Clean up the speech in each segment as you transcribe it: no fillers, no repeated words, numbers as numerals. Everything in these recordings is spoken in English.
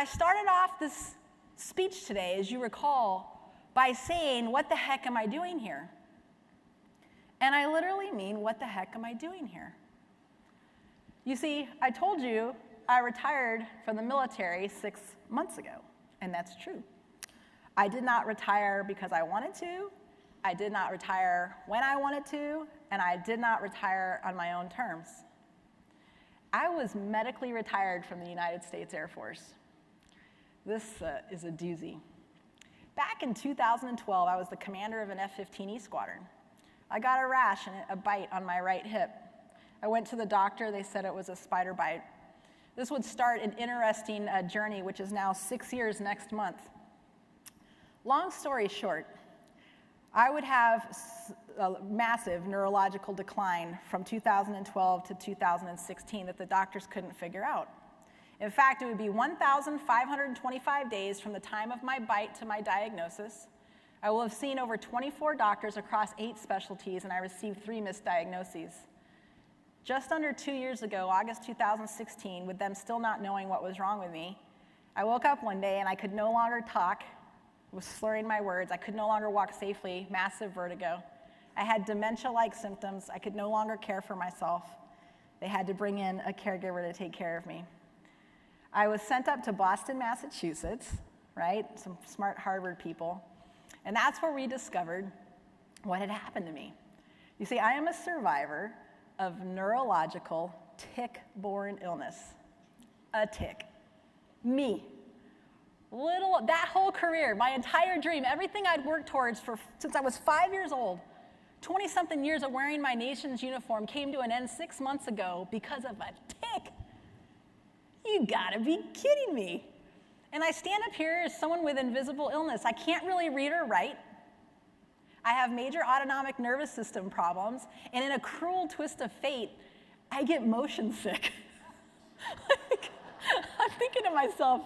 I started off this speech today, as you recall, by saying, what the heck am I doing here? And I literally mean, what the heck am I doing here? You see, I told you I retired from the military 6 months ago, and that's true. I did not retire because I wanted to, I did not retire when I wanted to, and I did not retire on my own terms. I was medically retired from the United States Air Force. This is a doozy. Back in 2012, I was the commander of an F-15E squadron. I got a rash and a bite on my right hip. I went to the doctor, they said it was a spider bite. This would start an interesting journey, which is now 6 years next month. Long story short, I would have a massive neurological decline from 2012 to 2016 that the doctors couldn't figure out. In fact, it would be 1,525 days from the time of my bite to my diagnosis. I will have seen over 24 doctors across 8 specialties, and I received 3 misdiagnoses. Just under 2 years ago, August 2016, with them still not knowing what was wrong with me, I woke up one day and I could no longer talk, was slurring my words, I could no longer walk safely, massive vertigo. I had dementia-like symptoms, I could no longer care for myself. They had to bring in a caregiver to take care of me. I was sent up to Boston, Massachusetts, right? Some smart Harvard people. And that's where we discovered what had happened to me. You see, I am a survivor of neurological tick-borne illness. A tick. Me. That whole career, my entire dream, everything I'd worked towards since I was 5 years old, 20-something years of wearing my nation's uniform came to an end 6 months ago because of a tick. You gotta be kidding me. And I stand up here as someone with invisible illness. I can't really read or write. I have major autonomic nervous system problems, and in a cruel twist of fate, I get motion sick. I'm thinking to myself,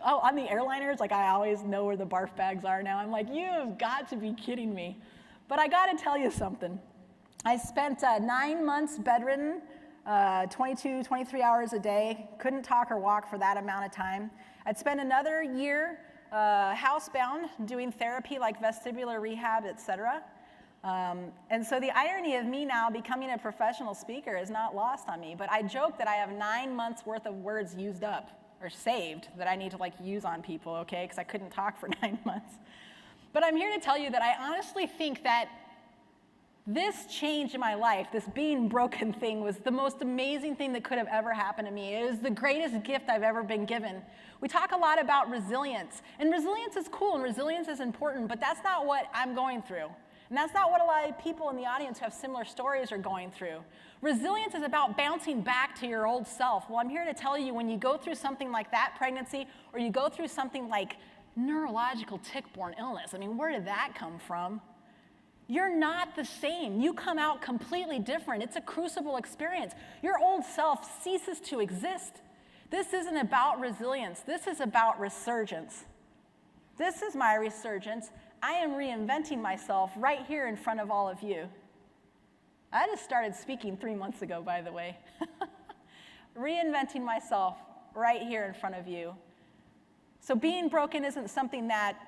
on the airliners, like I always know where the barf bags are now. I'm like, you've got to be kidding me. But I gotta tell you something. I spent 9 months bedridden, 22, 23 hours a day, couldn't talk or walk for that amount of time. I'd spent another year housebound, doing therapy like vestibular rehab, etc. And so the irony of me now becoming a professional speaker is not lost on me, but I joke that I have 9 months worth of words used up, or saved, that I need to like use on people, okay, because I couldn't talk for 9 months. But I'm here to tell you that I honestly think that this change in my life, this being broken thing, was the most amazing thing that could have ever happened to me. It is the greatest gift I've ever been given. We talk a lot about resilience, and resilience is cool, and resilience is important, but that's not what I'm going through. And that's not what a lot of people in the audience who have similar stories are going through. Resilience is about bouncing back to your old self. Well, I'm here to tell you, when you go through something like that pregnancy, or you go through something like neurological tick-borne illness, I mean, where did that come from? You're not the same. You come out completely different. It's a crucible experience. Your old self ceases to exist. This isn't about resilience. This is about resurgence. This is my resurgence. I am reinventing myself right here in front of all of you. I just started speaking 3 months ago, by the way. Reinventing myself right here in front of you. So being broken isn't something that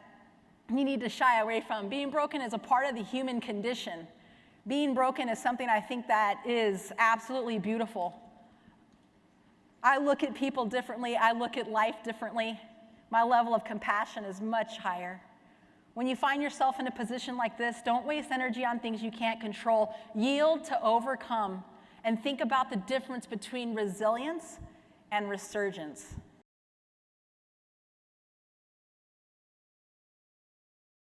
you need to shy away from. Being broken is a part of the human condition. Being broken is something I think that is absolutely beautiful. I look at people differently. I look at life differently. My level of compassion is much higher. When you find yourself in a position like this, don't waste energy on things you can't control. Yield to overcome, and think about the difference between resilience and resurgence.